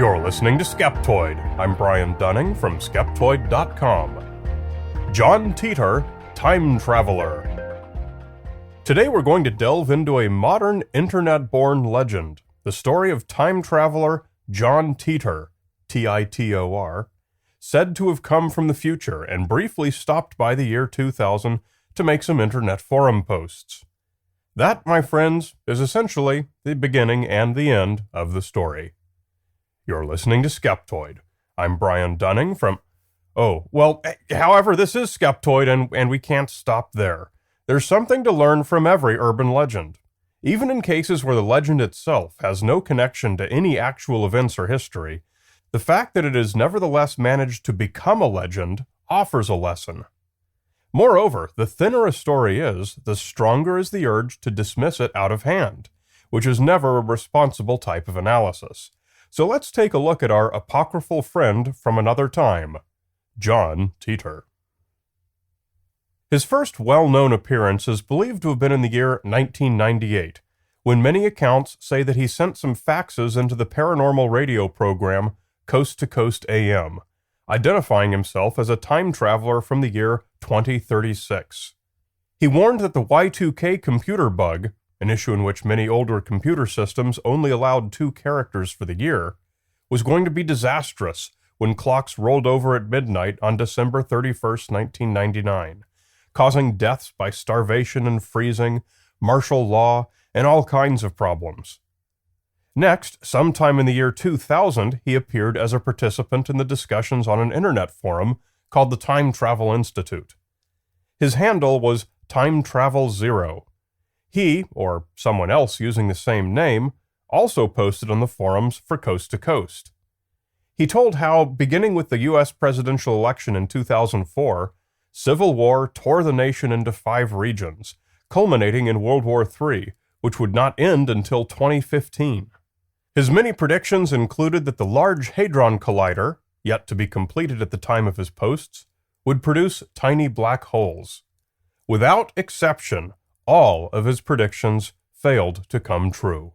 You're listening to Skeptoid. I'm Brian Dunning from Skeptoid.com. John Titor, Time Traveler. Today we're going to delve into a modern internet-born legend, the story of time traveler John Titor, Titor, said to have come from the future and briefly stopped by the year 2000 to make some internet forum posts. That, my friends, is essentially the beginning and the end of the story. You're listening to Skeptoid. I'm Brian Dunning from... however, this is Skeptoid, and we can't stop there. There's something to learn from every urban legend. Even in cases where the legend itself has no connection to any actual events or history, the fact that it has nevertheless managed to become a legend offers a lesson. Moreover, the thinner a story is, the stronger is the urge to dismiss it out of hand, which is never a responsible type of analysis. So let's take a look at our apocryphal friend from another time, John Titor. His first well-known appearance is believed to have been in the year 1998, when many accounts say that he sent some faxes into the paranormal radio program Coast to Coast AM, identifying himself as a time traveler from the year 2036. He warned that the Y2K computer bug, an issue in which many older computer systems only allowed 2 characters for the year, was going to be disastrous when clocks rolled over at midnight on December 31st, 1999, causing deaths by starvation and freezing, martial law, and all kinds of problems. Next, sometime in the year 2000, he appeared as a participant in the discussions on an internet forum called the Time Travel Institute. His handle was Time Travel Zero. He, or someone else using the same name, also posted on the forums for Coast to Coast. He told how, beginning with the U.S. presidential election in 2004, civil war tore the nation into 5 regions, culminating in World War III, which would not end until 2015. His many predictions included that the Large Hadron Collider, yet to be completed at the time of his posts, would produce tiny black holes. Without exception, all of his predictions failed to come true.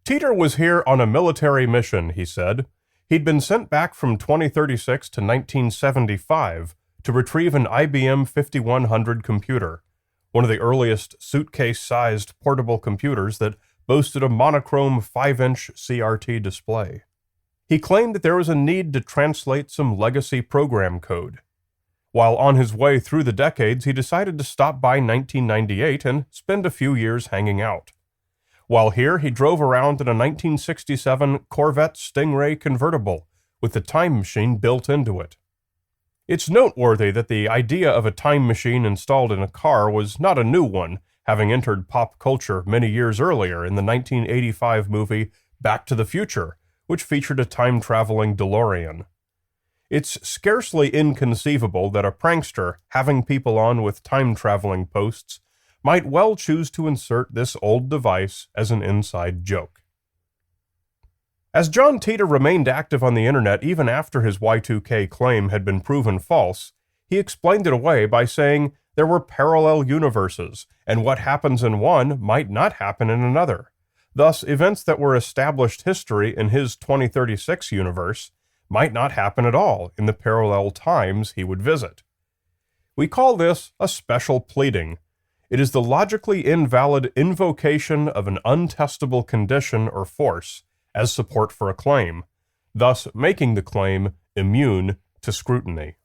Titor was here on a military mission, he said. He'd been sent back from 2036 to 1975 to retrieve an IBM 5100 computer, one of the earliest suitcase-sized portable computers that boasted a monochrome 5-inch CRT display. He claimed that there was a need to translate some legacy program code. While on his way through the decades, he decided to stop by 1998 and spend a few years hanging out. While here, he drove around in a 1967 Corvette Stingray convertible with the time machine built into it. It's noteworthy that the idea of a time machine installed in a car was not a new one, having entered pop culture many years earlier in the 1985 movie Back to the Future, which featured a time-traveling DeLorean. It's scarcely inconceivable that a prankster having people on with time-traveling posts might well choose to insert this old device as an inside joke. As John Titor remained active on the internet even after his Y2K claim had been proven false, he explained it away by saying there were parallel universes, and what happens in one might not happen in another. Thus, events that were established history in his 2036 universe might not happen at all in the parallel times he would visit. We call this a special pleading. It is the logically invalid invocation of an untestable condition or force as support for a claim, thus making the claim immune to scrutiny.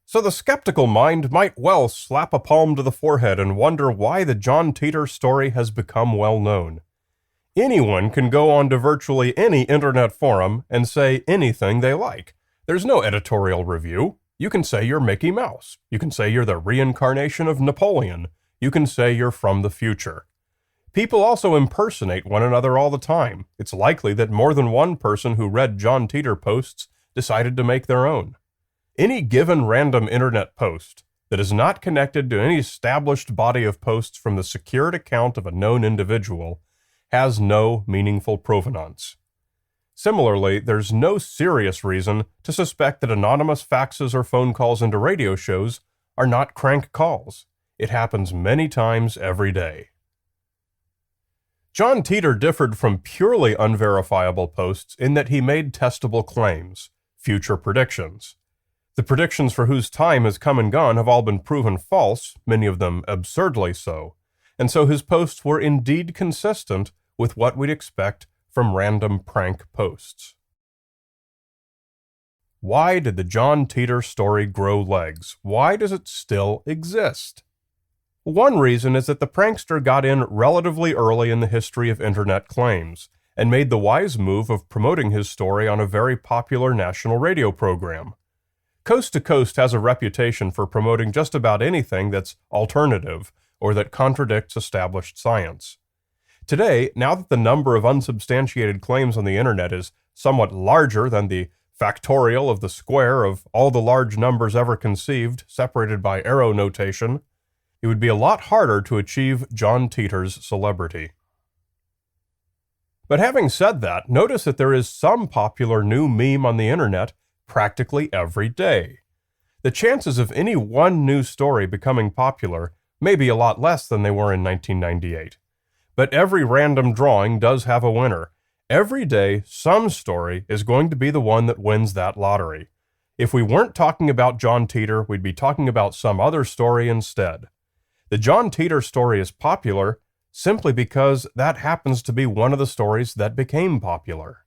So the skeptical mind might well slap a palm to the forehead and wonder why the John Titor story has become well known. Anyone can go on to virtually any internet forum and say anything they like. There's no editorial review. You can say you're Mickey Mouse. You can say you're the reincarnation of Napoleon. You can say you're from the future. People also impersonate one another all the time. It's likely that more than one person who read John Titor posts decided to make their own. Any given random internet post that is not connected to any established body of posts from the secured account of a known individual has no meaningful provenance. Similarly, there's no serious reason to suspect that anonymous faxes or phone calls into radio shows are not crank calls. It happens many times every day. John Titor differed from purely unverifiable posts in that he made testable claims, future predictions. The predictions for whose time has come and gone have all been proven false, many of them absurdly so, and so his posts were indeed consistent with what we'd expect from random prank posts. Why did the John Titor story grow legs? Why does it still exist? One reason is that the prankster got in relatively early in the history of internet claims and made the wise move of promoting his story on a very popular national radio program. Coast to Coast has a reputation for promoting just about anything that's alternative or that contradicts established science. Today, now that the number of unsubstantiated claims on the internet is somewhat larger than the factorial of the square of all the large numbers ever conceived, separated by arrow notation, it would be a lot harder to achieve John Titor's celebrity. But having said that, notice that there is some popular new meme on the internet practically every day. The chances of any one new story becoming popular may be a lot less than they were in 1998. But every random drawing does have a winner. Every day, some story is going to be the one that wins that lottery. If we weren't talking about John Titor, we'd be talking about some other story instead. The John Titor story is popular simply because that happens to be one of the stories that became popular.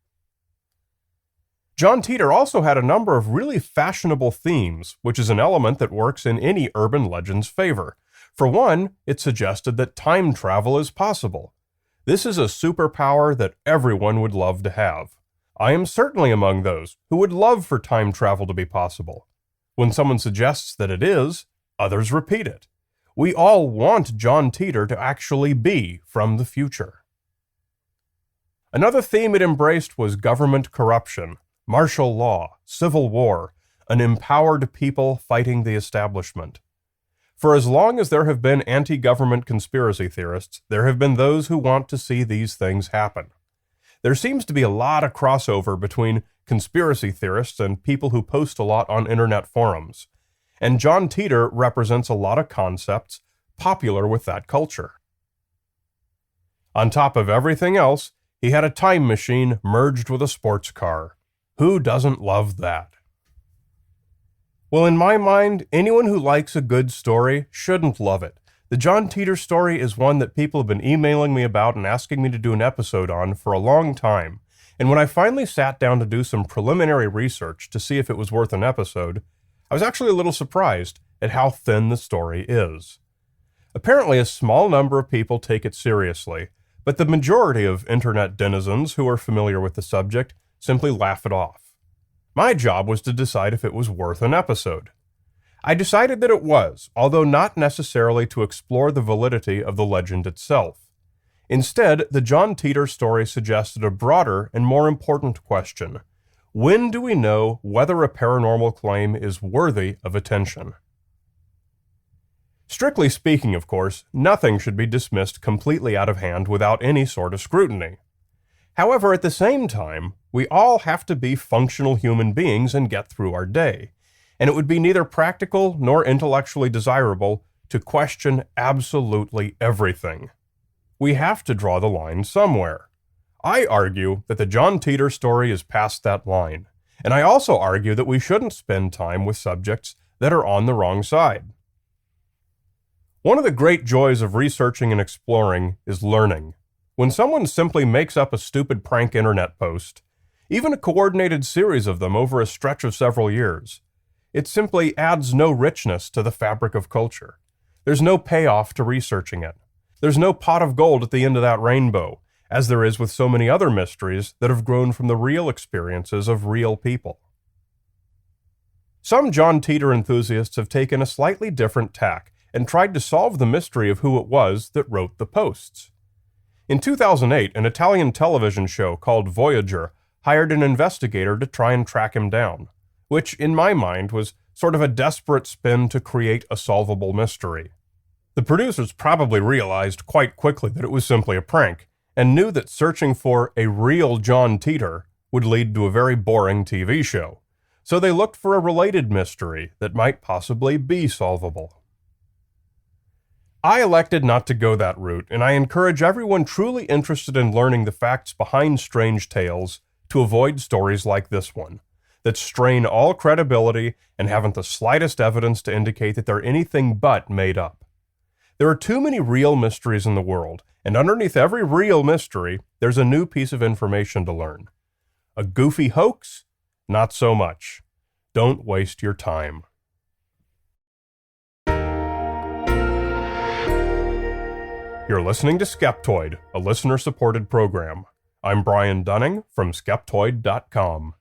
John Titor also had a number of really fashionable themes, which is an element that works in any urban legend's favor. For one, it suggested that time travel is possible. This is a superpower that everyone would love to have. I am certainly among those who would love for time travel to be possible. When someone suggests that it is, others repeat it. We all want John Titor to actually be from the future. Another theme it embraced was government corruption, martial law, civil war, an empowered people fighting the establishment. For as long as there have been anti-government conspiracy theorists, there have been those who want to see these things happen. There seems to be a lot of crossover between conspiracy theorists and people who post a lot on internet forums. And John Titor represents a lot of concepts popular with that culture. On top of everything else, he had a time machine merged with a sports car. Who doesn't love that? Well, in my mind, anyone who likes a good story shouldn't love it. The John Titor story is one that people have been emailing me about and asking me to do an episode on for a long time. And when I finally sat down to do some preliminary research to see if it was worth an episode, I was actually a little surprised at how thin the story is. Apparently, a small number of people take it seriously, but the majority of internet denizens who are familiar with the subject simply laugh it off. My job was to decide if it was worth an episode. I decided that it was, although not necessarily to explore the validity of the legend itself. Instead, the John Titor story suggested a broader and more important question. When do we know whether a paranormal claim is worthy of attention? Strictly speaking, of course, nothing should be dismissed completely out of hand without any sort of scrutiny. However, at the same time, we all have to be functional human beings and get through our day, and it would be neither practical nor intellectually desirable to question absolutely everything. We have to draw the line somewhere. I argue that the John Titor story is past that line, and I also argue that we shouldn't spend time with subjects that are on the wrong side. One of the great joys of researching and exploring is learning. When someone simply makes up a stupid prank internet post, even a coordinated series of them over a stretch of several years, it simply adds no richness to the fabric of culture. There's no payoff to researching it. There's no pot of gold at the end of that rainbow, as there is with so many other mysteries that have grown from the real experiences of real people. Some John Titor enthusiasts have taken a slightly different tack and tried to solve the mystery of who it was that wrote the posts. In 2008, an Italian television show called Voyager hired an investigator to try and track him down, which, in my mind, was sort of a desperate spin to create a solvable mystery. The producers probably realized quite quickly that it was simply a prank, and knew that searching for a real John Titor would lead to a very boring TV show, so they looked for a related mystery that might possibly be solvable. I elected not to go that route, and I encourage everyone truly interested in learning the facts behind strange tales to avoid stories like this one, that strain all credibility and haven't the slightest evidence to indicate that they're anything but made up. There are too many real mysteries in the world, and underneath every real mystery, there's a new piece of information to learn. A goofy hoax? Not so much. Don't waste your time. You're listening to Skeptoid, a listener-supported program. I'm Brian Dunning from Skeptoid.com.